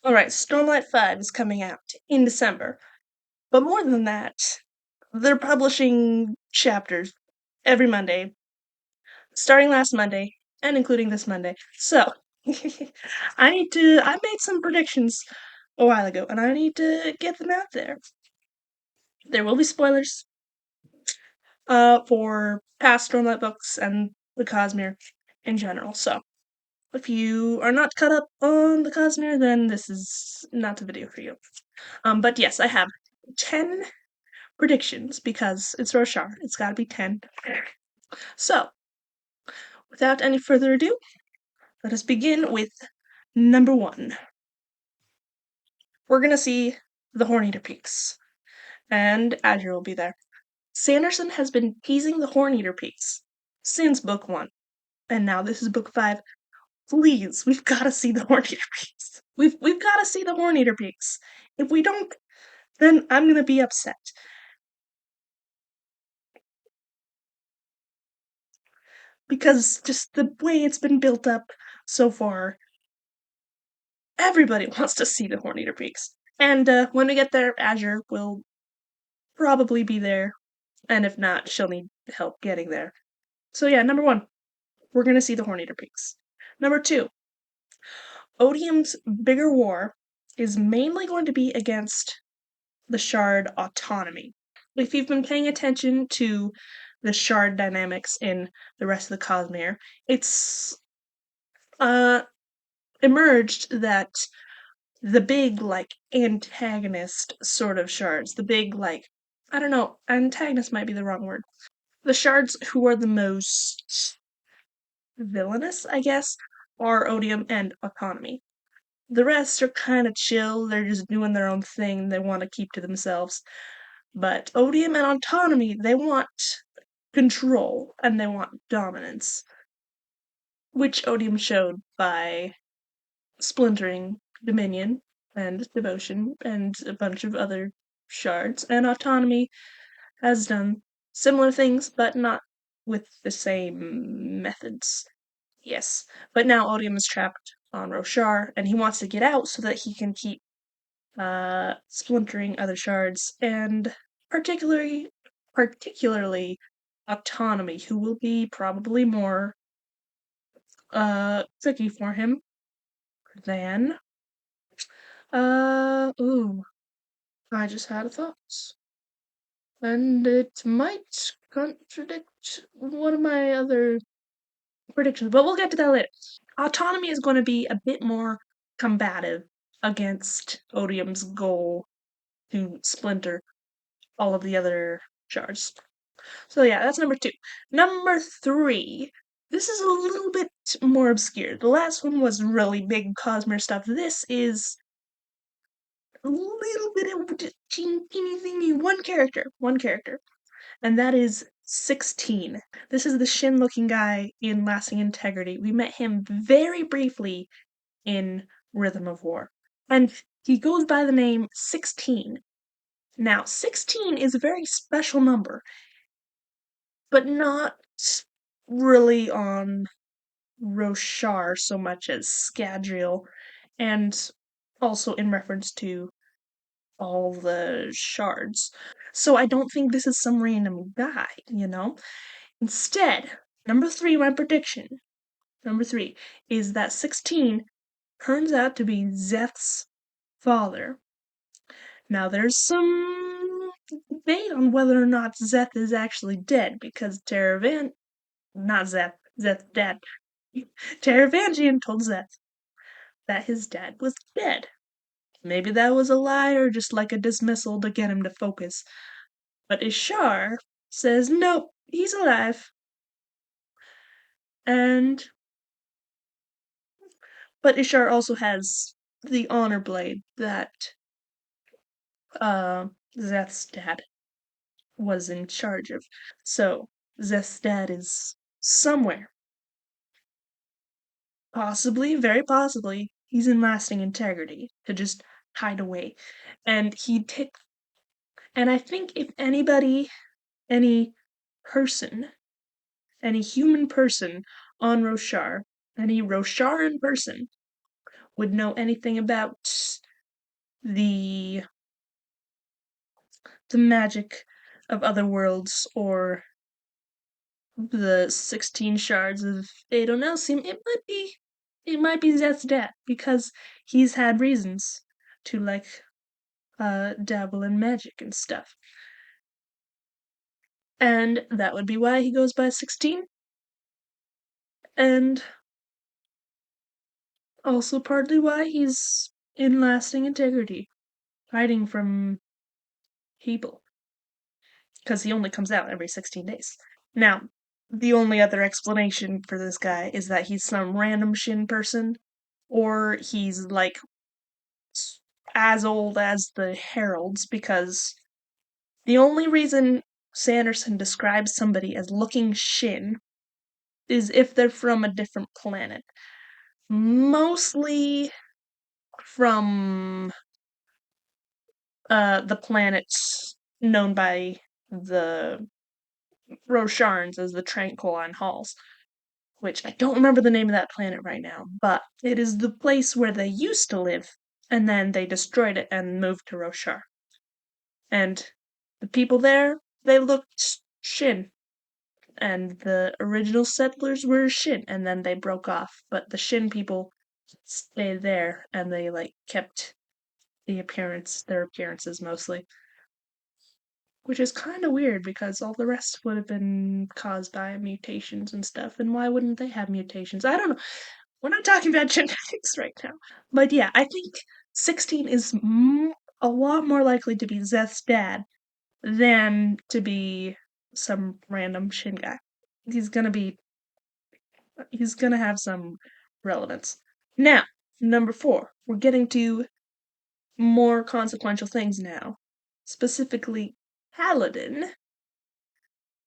Alright, Stormlight 5 is coming out in December. But more than that, they're publishing chapters every Monday, starting last Monday, and including this Monday. So, I made some predictions a while ago, and I need to get them out there. There will be spoilers, for past Stormlight books and the Cosmere in general, so if you are not caught up on the Cosmere, then this is not the video for you. But yes, I have 10 predictions because it's Roshar. It's gotta be 10. So, without any further ado, let us begin with number 1. We're gonna see the Horneater Peaks, and Azure will be there. Sanderson has been teasing the Horneater Peaks since book 1, and now this is book 5. Please, we've gotta see the Horneater Peaks. We've gotta see the Horneater Peaks. If we don't, then I'm gonna be upset. Because just the way it's been built up so far, everybody wants to see the Horneater Peaks. And when we get there, Azure will probably be there, and if not, she'll need help getting there. So yeah, number 1, we're gonna see the Horneater Peaks. Number 2, Odium's bigger war is mainly going to be against the Shard autonomy. If you've been paying attention to the Shard dynamics in the rest of the Cosmere, it's emerged that the big, like, antagonist sort of shards, the big, like, I don't know, antagonist might be the wrong word. The shards who are the most villainous, I guess, are Odium and Autonomy. The rest are kind of chill, they're just doing their own thing, they want to keep to themselves. But Odium and Autonomy, they want control and they want dominance, which Odium showed by splintering Dominion and Devotion and a bunch of other shards, and Autonomy has done similar things, but not with the same methods. Yes, but now Odium is trapped on Roshar, and he wants to get out so that he can keep splintering other shards, and particularly Autonomy, who will be probably more tricky for him than ooh, I just had a thought. And it might contradict one of my other predictions, but we'll get to that later. Autonomy is going to be a bit more combative against Odium's goal to splinter all of the other shards. So yeah, that's number 2. Number 3. This is a little bit more obscure. The last one was really big Cosmere stuff. This is a little bit of teeny thingy. One character, and that is 16. This is the Shin looking guy in Lasting Integrity. We met him very briefly in Rhythm of War, and he goes by the name 16. Now, 16 is a very special number, but not really on Roshar so much as Scadrial, and also in reference to all the shards. So I don't think this is some random guy, you know? Instead, number 3, my prediction, number 3, is that 16 turns out to be Zeth's father. Now, there's some debate on whether or not Zeth is actually dead, because not Zeth, Zeth's dad, Taravangian told Zeth that his dad was dead. Maybe that was a lie or just like a dismissal to get him to focus. But Ishar says, nope, he's alive. And but Ishar also has the honor blade that Zeth's dad was in charge of. So Zeth's dad is somewhere. Possibly, very possibly, he's in Lasting Integrity to just hide away. And and I think if anybody, any person, any human person on Roshar, any Rosharan person would know anything about the magic of other worlds or the 16 shards of Adonelsium, it might be Zeth's dad because he's had reasons to dabble in magic and stuff. And that would be why he goes by 16. And also partly why he's in lasting integrity, hiding from people. Because he only comes out every 16 days. Now, the only other explanation for this guy is that he's some random Shin person, or he's like as old as the Heralds, because the only reason Sanderson describes somebody as looking Shin is if they're from a different planet. Mostly from the planets known by the Rosharns as the Tranquiline Halls, which I don't remember the name of that planet right now, but it is the place where they used to live, and then they destroyed it and moved to Roshar. And the people there, they looked Shin, and the original settlers were Shin, and then they broke off, but the Shin people stayed there, and they kept their appearances mostly. Which is kind of weird because all the rest would have been caused by mutations and stuff, and why wouldn't they have mutations? I don't know. We're not talking about genetics right now. But yeah, I think 16 is a lot more likely to be Zeth's dad than to be some random Shin guy. He's gonna be, he's gonna have some relevance. Now, number 4. We're getting to more consequential things now. Specifically, Paladin.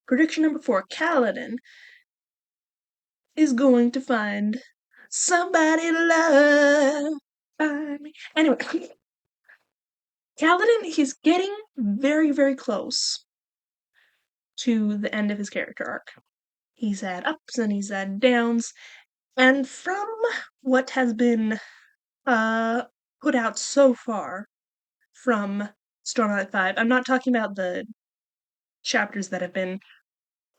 Prediction number 4, Kaladin is going to find somebody to love by me. Anyway, Kaladin, he's getting very, very close to the end of his character arc. He's had ups and he's had downs, and from what has been put out so far from Stormlight 5, I'm not talking about the chapters that have been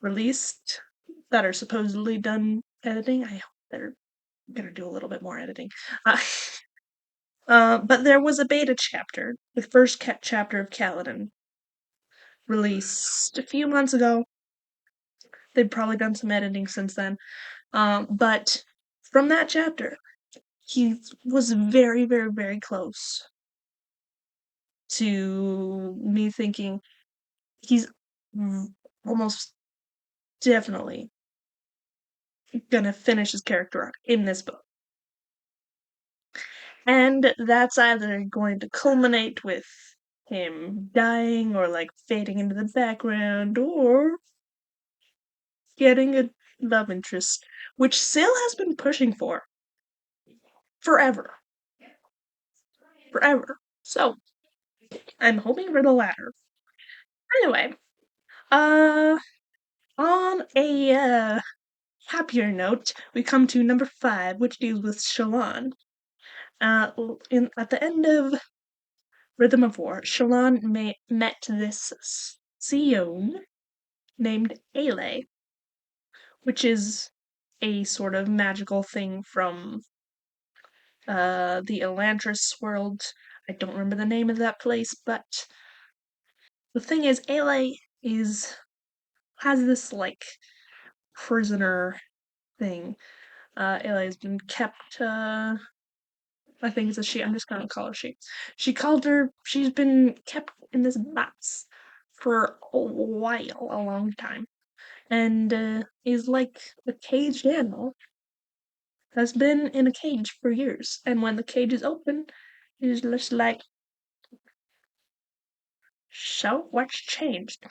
released that are supposedly done editing. I hope they're gonna do a little bit more editing. Uh, but there was a beta chapter, the first chapter of Kaladin, released a few months ago. They've probably done some editing since then. But from that chapter, he was very, very, very close to me thinking he's almost definitely gonna finish his character arc in this book. And that's either going to culminate with him dying or fading into the background or getting a love interest, which Sale has been pushing for forever. Forever. So, I'm hoping for the latter. Anyway, uh, on a happier note, we come to number 5, which deals with Shallan. At the end of Rhythm of War, Shallan met this Sion named Ale, which is a sort of magical thing from the Elantris world. I don't remember the name of that place, but the thing is, Ale has this prisoner thing. Ale has been kept. I think it's a she. I'm just gonna call her she. She's been kept in this box for a while, a long time, and is like a caged animal has been in a cage for years, and when the cage is open, he's just like, so what's changed?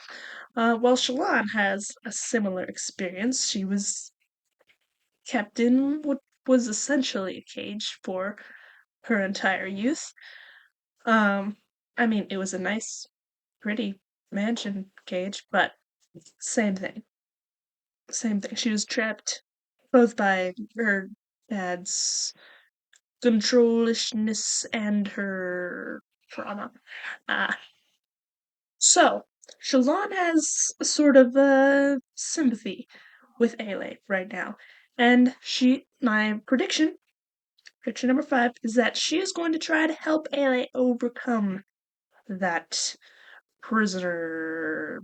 Well, Shallan has a similar experience. She was kept in what was essentially a cage for her entire youth. Um, I mean, it was a nice, pretty mansion cage, but same thing. Same thing. She was trapped both by her dad's controlishness and her trauma. Uh, so, Shalon has a sort of sympathy with Aele right now. And my prediction number 5, is that she is going to try to help Aele overcome that prisoner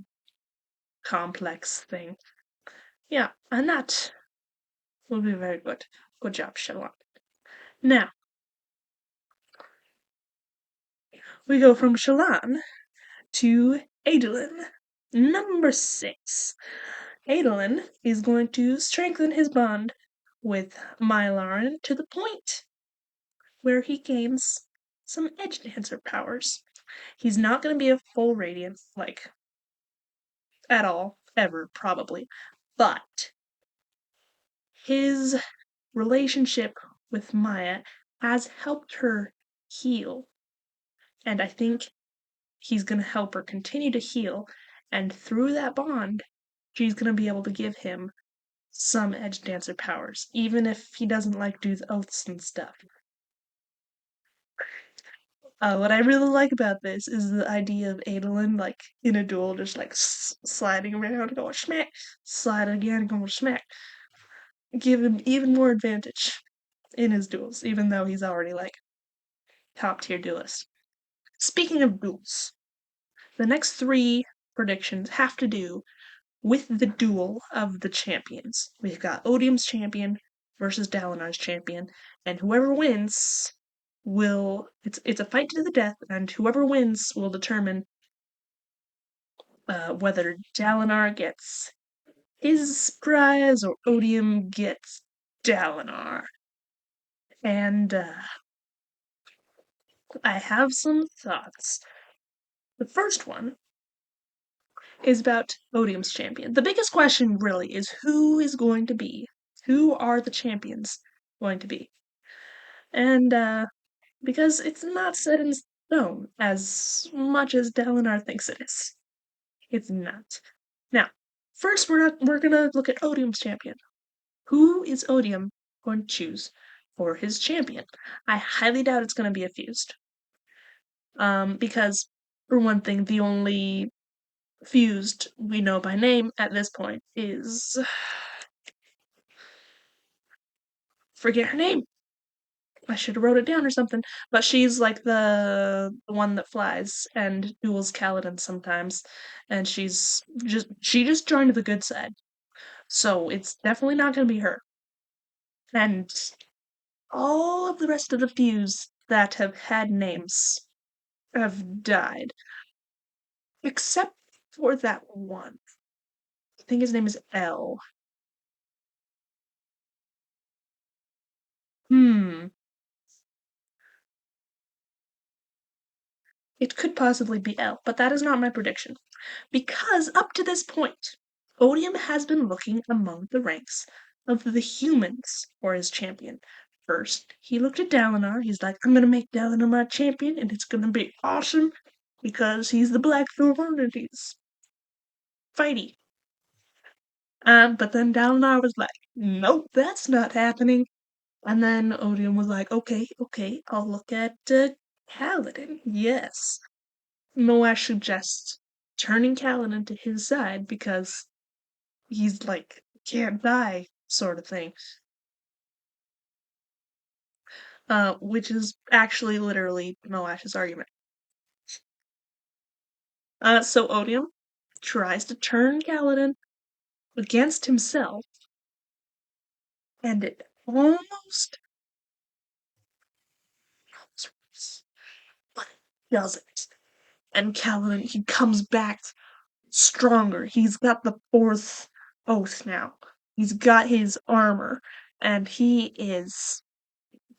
complex thing. Yeah, and that will be very good. Good job, Shalon. Now, we go from Shalon to Adolin. Number 6. Adolin is going to strengthen his bond with Mylarin to the point where he gains some edge dancer powers. He's not going to be a full radiant, like, at all, ever, probably. But his relationship with Maya has helped her heal. And I think he's going to help her continue to heal. And through that bond, she's going to be able to give him some edge dancer powers, even if he doesn't like do the oaths and stuff. What I really like about this is the idea of Adolin, like, in a duel, just like sliding around, going smack, slide again, going smack. Give him even more advantage in his duels, even though he's already, like, top tier duelist. Speaking of duels, the next 3 predictions have to do with the duel of the champions. We've got Odium's champion versus Dalinar's champion, and whoever wins will it's a fight to the death, and whoever wins will determine whether Dalinar gets his prize or Odium gets Dalinar. And I have some thoughts. The first one is about Odium's champion. The biggest question really is who are the champions going to be? And because it's not set in stone as much as Dalinar thinks it is. It's not. Now, first we're gonna look at Odium's champion. Who is Odium going to choose for his champion? I highly doubt it's gonna be a fused. Because for one thing, the only fused we know by name at this point is forget her name. I should have wrote it down or something. But she's like the one that flies and duels Kaladin sometimes, and she just joined the good side, so it's definitely not gonna be her. And all of the rest of the fuse that have had names have died, except for that one. I think his name is L. Hmm. It could possibly be L, but that is not my prediction. Because up to this point, Odium has been looking among the ranks of the humans for his champion. First, he looked at Dalinar. He's like, I'm gonna make Dalinar my champion, and it's gonna be awesome because he's the Black Thorn and he's fighty. But then Dalinar was like, nope, that's not happening. And then Odium was like, okay, I'll look at Kaladin. Yes. Moash suggests turning Kaladin to his side because he's like can't die sort of thing. Which is actually literally Moash's argument. So Odium tries to turn Kaladin against himself, and it almost works, but it doesn't. And Kaladin, he comes back stronger. He's got the 4th oath now. He's got his armor, and he is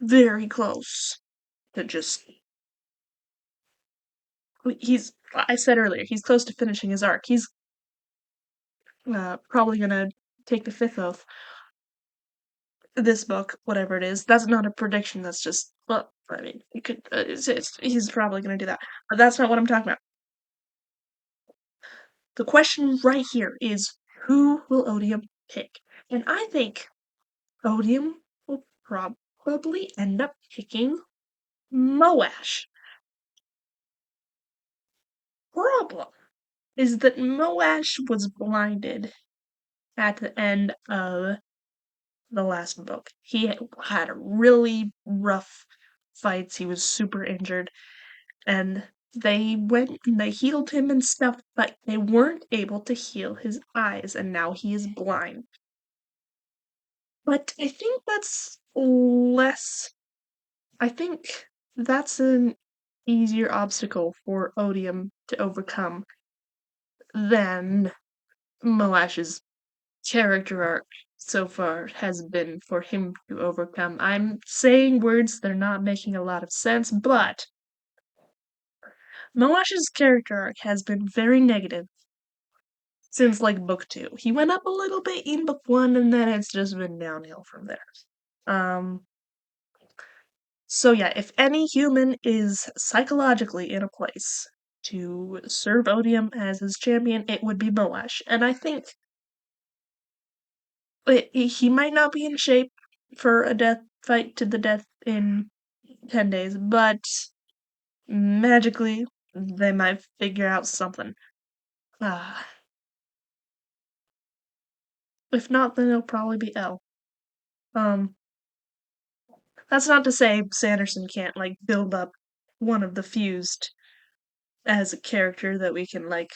very close to just. I said earlier, he's close to finishing his arc. He's probably gonna take the 5th oath. This book, whatever it is, that's not a prediction. That's just, well, I mean, it could. He's probably gonna do that, but that's not what I'm talking about. The question right here is who will Odium pick? And I think Odium will probably end up picking Moash. Problem is that Moash was blinded at the end of the last book. He had really rough fights. He was super injured, and they went and they healed him and stuff, but they weren't able to heal his eyes, and now he is blind. But I think that's less. I think that's an easier obstacle for Odium to overcome than Moash's character arc so far has been for him to overcome. I'm saying words that are not making a lot of sense, but Moash's character arc has been very negative since like book 2. He went up a little bit in book 1 and then it's just been downhill from there. Um so yeah, if any human is psychologically in a place to serve Odium as his champion, it would be Moash. And I think he might not be in shape for a death fight to the death in 10 days, but magically they might figure out something. Uh, if not, then it'll probably be L. Um, that's not to say Sanderson can't like build up one of the fused as a character that we can like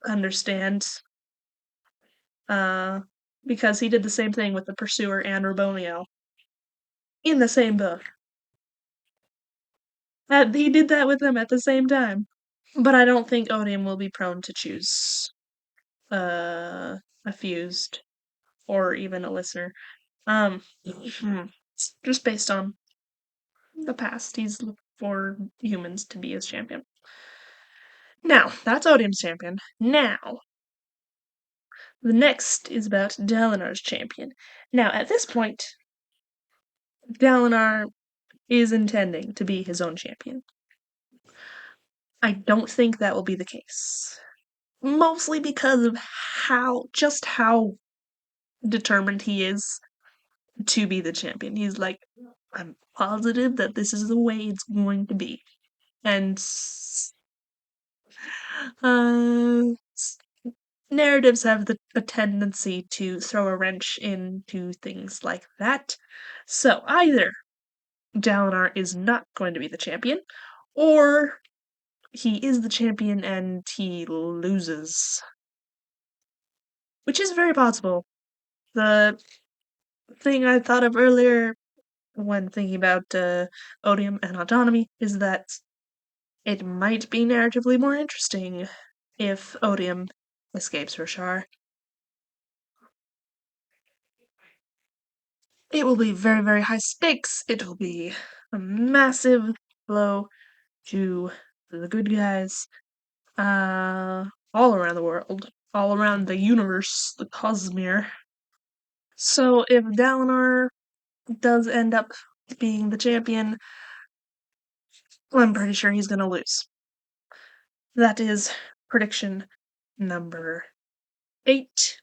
understand. Uh, because he did the same thing with the Pursuer and Rabonio in the same book. He did that with them at the same time. But I don't think Odium will be prone to choose a fused or even a listener. Just based on the past, he's looked for humans to be his champion. Now, that's Odium's champion. Now, the next is about Dalinar's champion. Now, at this point, Dalinar is intending to be his own champion. I don't think that will be the case. Mostly because of how determined he is to be the champion. He's like, I'm positive that this is the way it's going to be. And uh, narratives have a tendency to throw a wrench into things like that. So either Dalinar is not going to be the champion, or he is the champion and he loses. Which is very possible. The thing I thought of earlier when thinking about Odium and autonomy is that it might be narratively more interesting if Odium escapes Roshar. It will be very, very high stakes. It will be a massive blow to the good guys all around the world, all around the universe, the Cosmere. So if Dalinar does end up being the champion, I'm pretty sure he's gonna lose. That is prediction number 8.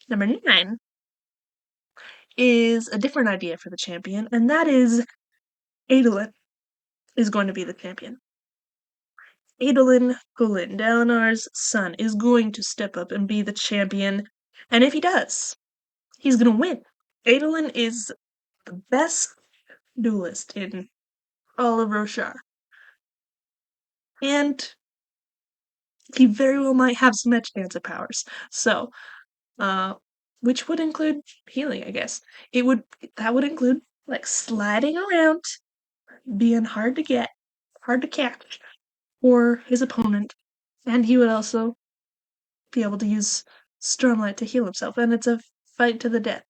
Number 9 is a different idea for the champion, and that is Adolin is going to be the champion. Adolin Gulin, Dalinar's son, is going to step up and be the champion, and if he does, he's gonna win. Adolin is the best duelist in all of Roshar. And he very well might have some edge dancer powers. So, which would include healing, I guess. That would include like sliding around, being hard to get, hard to catch for his opponent, and he would also be able to use Stormlight to heal himself, and it's a fight to the death.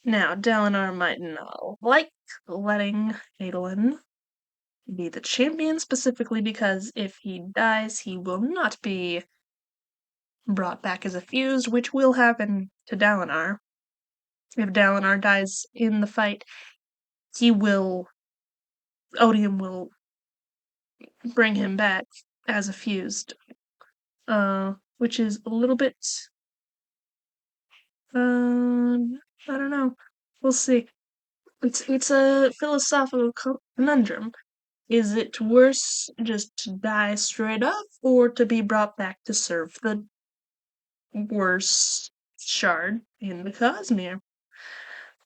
Now, Dalinar might not like letting Adolin be the champion specifically because if he dies, he will not be brought back as a fused, which will happen to Dalinar. If Dalinar dies in the fight, Odium will bring him back as a fused. which is a little bit, I don't know. We'll see. It's a philosophical conundrum. Is it worse just to die straight up, or to be brought back to serve the worst shard in the Cosmere?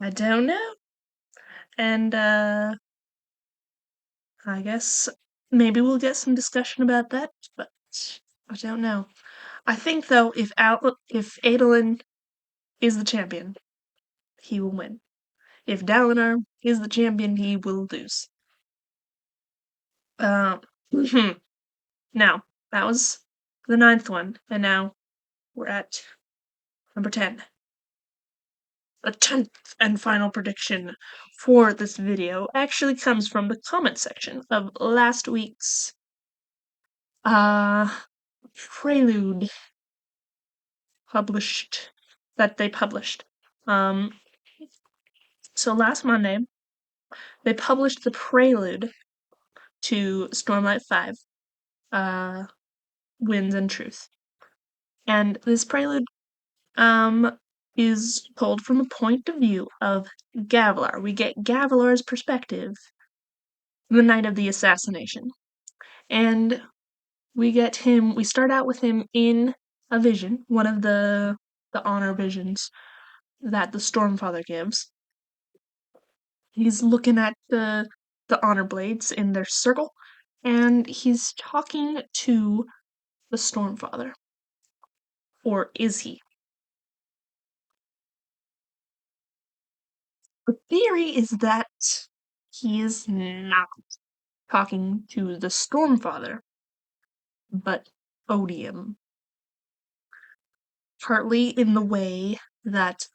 I don't know. And, I guess maybe we'll get some discussion about that, but I don't know. I think, though, if Adolin is the champion, he will win. If Dalinar is the champion, he will lose. Um, now, that was the 9th one, and now we're at number 10. The 10th and final prediction for this video actually comes from the comment section of last week's prelude they published. So last Monday, they published the prelude to Stormlight 5, Winds and Truth. And this prelude is told from a point of view of Gavilar. We get Gavilar's perspective the night of the assassination. And we start out with him in a vision, one of the honor visions that the Stormfather gives. He's looking at the honor blades in their circle, and he's talking to the Stormfather. Or is he? The theory is that he is not talking to the Stormfather, but Odium. Partly in the way that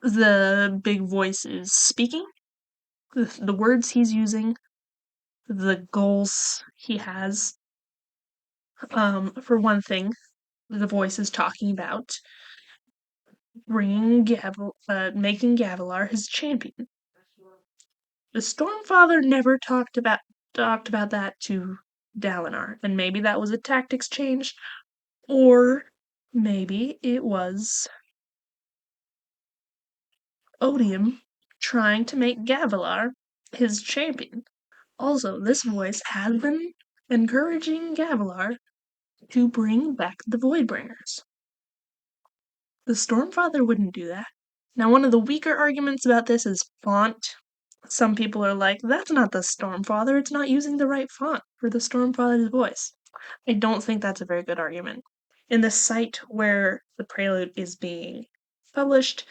the big voice is speaking, the words he's using, the goals he has. For one thing, the voice is talking about making Gavilar his champion. The Stormfather never talked about that to Dalinar, and maybe that was a tactics change, or maybe it was Odium trying to make Gavilar his champion. Also, this voice has been encouraging Gavilar to bring back the Voidbringers. The Stormfather wouldn't do that. Now, one of the weaker arguments about this is font. Some people are like, that's not the Stormfather, it's not using the right font for the Stormfather's voice. I don't think that's a very good argument. In the site where the prelude is being published,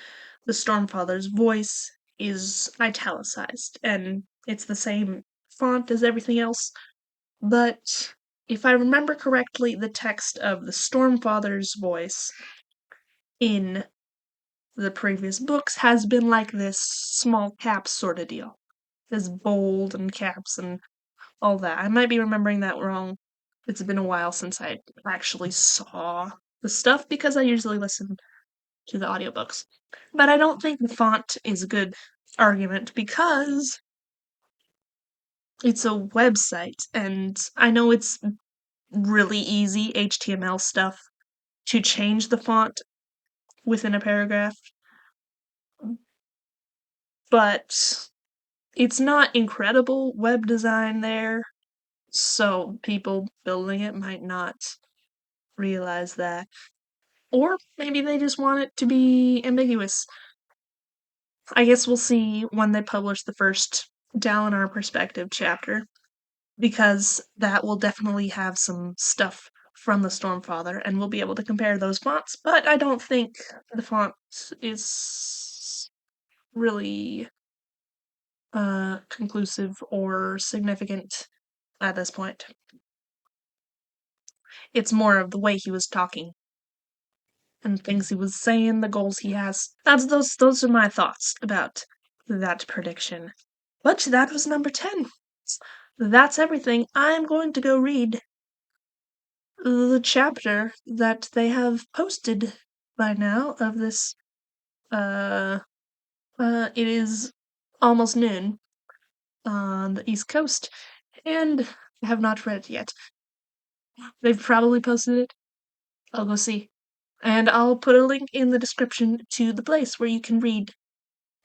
the Stormfather's voice is italicized, and it's the same font as everything else, but if I remember correctly, the text of the Stormfather's voice in the previous books has been like this small caps sort of deal. This bold and caps and all that. I might be remembering that wrong. It's been a while since I actually saw the stuff because I usually listen to the audiobooks. But I don't think the font is a good argument because it's a website and I know it's really easy HTML stuff to change the font within a paragraph, but it's not incredible web design there, so people building it might not realize that. Or maybe they just want it to be ambiguous. I guess we'll see when they publish the first Dalinar perspective chapter, because that will definitely have some stuff from the Stormfather, and we'll be able to compare those fonts, but I don't think the font is really conclusive or significant at this point. It's more of the way he was talking and things he was saying, the goals he has. Those are my thoughts about that prediction. But that was number 10. That's everything. I'm going to go read the chapter that they have posted by now of this. It is almost noon on the East Coast, and I have not read it yet. They've probably posted it I'll go see. And I'll put a link in the description to the place where you can read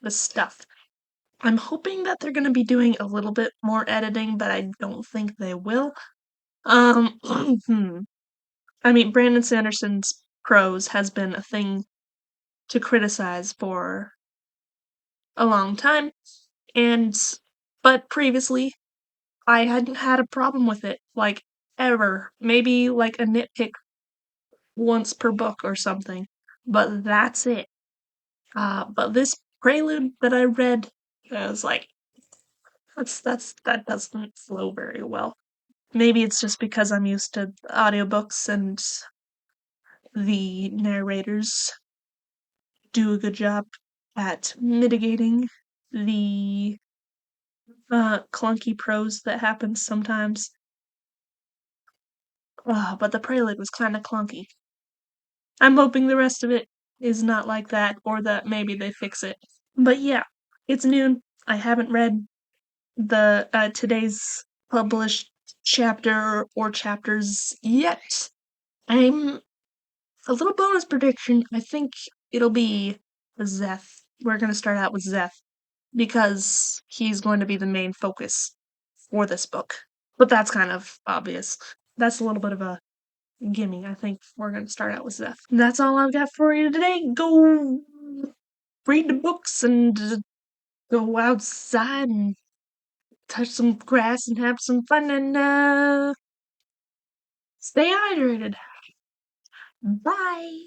the stuff. I'm hoping that they're gonna be doing a little bit more editing, but I don't think they will. I mean, Brandon Sanderson's prose has been a thing to criticize for a long time, and but previously I hadn't had a problem with it, like, ever. Maybe, like, a nitpick once per book or something, but that's it. But this prelude that I read, I was like, that doesn't flow very well. Maybe it's just because I'm used to audiobooks and the narrators do a good job at mitigating the clunky prose that happens sometimes. But the prelude was kind of clunky. I'm hoping the rest of it is not like that, or that maybe they fix it. But yeah, it's noon. I haven't read the today's published chapter or chapters yet. I'm a little bonus prediction. I think it'll be Zeth. We're gonna start out with Zeth because he's going to be the main focus for this book. But that's kind of obvious. That's a little bit of a gimme. I think we're gonna start out with Zeth. That's all I've got for you today. Go read the books and go outside and touch some grass and have some fun and stay hydrated. Bye.